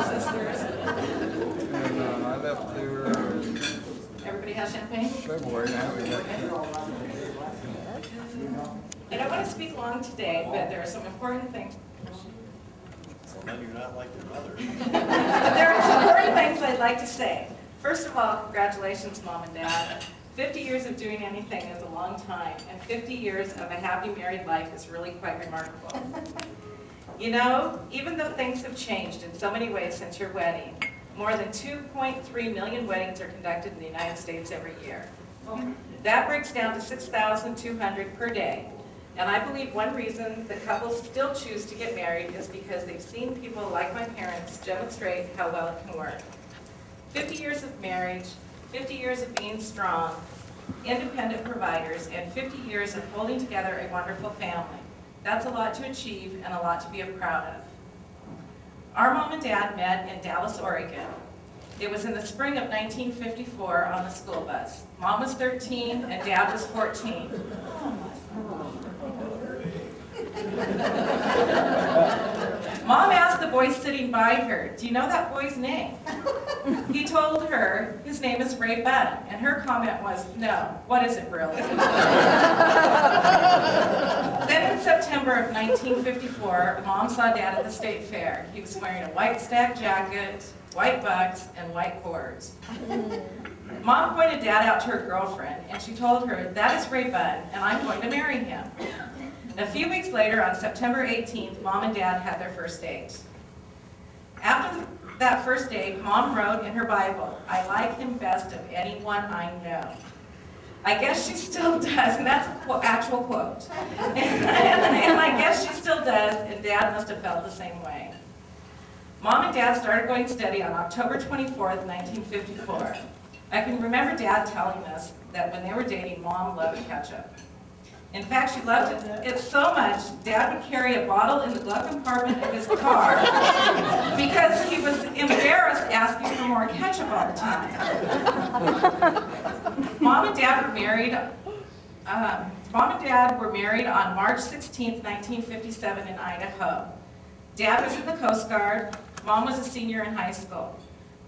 sisters. And I left there in Everybody has champagne? February. Now we got I don't want to speak long today, but there are some important things. So then you're not like your mother. But there are some important things I'd like to say. First of all, congratulations, Mom and Dad. 50 years of doing anything is a long time, and 50 years of a happy married life is really quite remarkable. You know, even though things have changed in so many ways since your wedding, more than 2.3 million weddings are conducted in the United States every year. That breaks down to 6,200 per day. And I believe one reason that couples still choose to get married is because they've seen people like my parents demonstrate how well it can work. 50 years of marriage, 50 years of being strong, independent providers, and 50 years of holding together a wonderful family. That's a lot to achieve and a lot to be proud of. Our mom and dad met in Dallas, Oregon. It was in the spring of 1954 on the school bus. Mom was 13 and Dad was 14. Mom asked the boy sitting by her, "Do you know that boy's name?" He told her, "His name is Ray Bunn," and her comment was, "No, what is it really?" Then in September of 1954, Mom saw Dad at the state fair. He was wearing a white stack jacket, white bucks, and white cords. Mom pointed Dad out to her girlfriend, and she told her, "That is Ray Bunn, and I'm going to marry him." A few weeks later, on September 18th, Mom and Dad had their first date. After that first date, Mom wrote in her Bible, "I like him best of anyone I know." I guess she still does, and that's an actual quote. And I guess she still does, and Dad must have felt the same way. Mom and Dad started going steady on October 24th, 1954. I can remember Dad telling us that when they were dating, Mom loved ketchup. In fact, she loved it so much, Dad would carry a bottle in the glove compartment of his car because he was embarrassed asking for more ketchup all the time. Mom and Dad were married on March 16, 1957 in Idaho. Dad was in the Coast Guard. Mom was a senior in high school.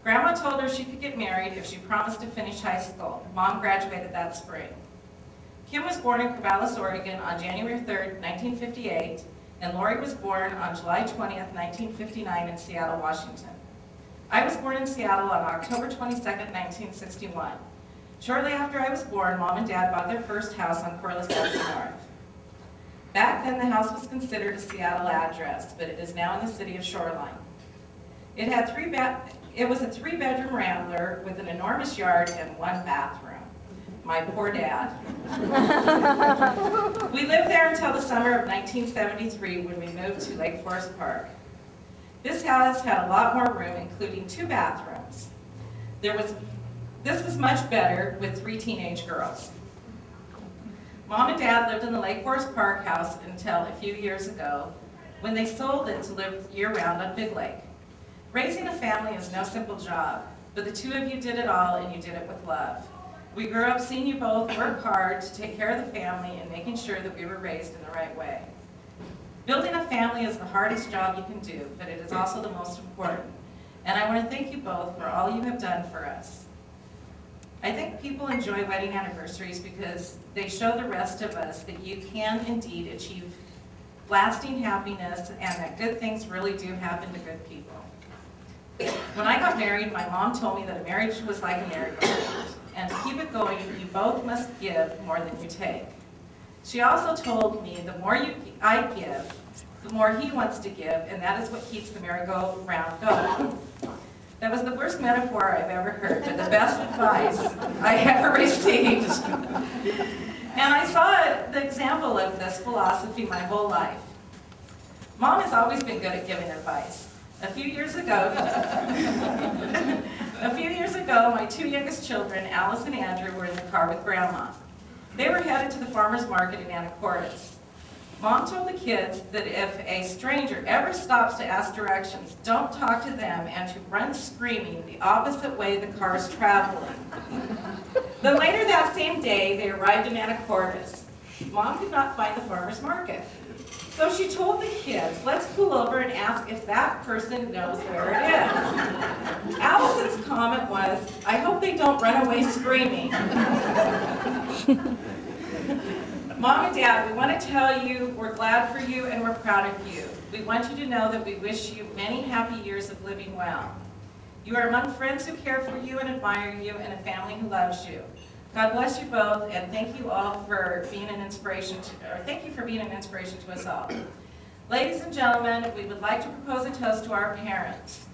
Grandma told her she could get married if she promised to finish high school. Mom graduated that spring. Kim was born in Corvallis, Oregon on January 3rd, 1958, and Lori was born on July 20th, 1959 in Seattle, Washington. I was born in Seattle on October 22nd, 1961. Shortly after I was born, Mom and Dad bought their first house on Corliss Avenue North. Back then, the house was considered a Seattle address, but it is now in the city of Shoreline. It was a three-bedroom rambler with an enormous yard and one bathroom. My poor Dad. We lived there until the summer of 1973 when we moved to Lake Forest Park. This house had a lot more room, including 2 bathrooms. This was much better with 3 teenage girls. Mom and Dad lived in the Lake Forest Park house until a few years ago when they sold it to live year-round on Big Lake. Raising a family is no simple job, but the 2 of you did it all and you did it with love. We grew up seeing you both work hard to take care of the family and making sure that we were raised in the right way. Building a family is the hardest job you can do, but it is also the most important. And I want to thank you both for all you have done for us. I think people enjoy wedding anniversaries because they show the rest of us that you can indeed achieve lasting happiness and that good things really do happen to good people. When I got married, my mom told me that a marriage was like a merry-go-round. And to keep it going, you both must give more than you take. She also told me the more I give, the more he wants to give, and that is what keeps the merry-go-round going. That was the worst metaphor I've ever heard, but the best advice I ever received. And I saw the example of this philosophy my whole life. Mom has always been good at giving advice. A few years ago, my 2 youngest children, Alice and Andrew, were in the car with Grandma. They were headed to the farmer's market in Anacortes. Mom told the kids that if a stranger ever stops to ask directions, don't talk to them and to run screaming the opposite way the car's traveling. Then later that same day, they arrived in Anacortes. Mom could not find the farmer's market. So she told the kids, let's pull over and ask if that person knows where it is. Allison's comment was, I hope they don't run away screaming. Mom and Dad, we want to tell you we're glad for you and we're proud of you. We want you to know that we wish you many happy years of living well. You are among friends who care for you and admire you and a family who loves you. God bless you both, and thank you all for being an inspiration to us all. Ladies and gentlemen, we would like to propose a toast to our parents.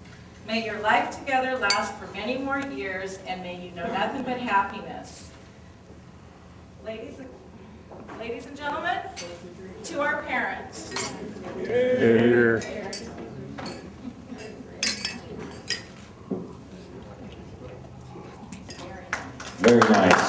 May your life together last for many more years, and may you know nothing but happiness. Ladies and gentlemen, to our parents. Here. Very nice.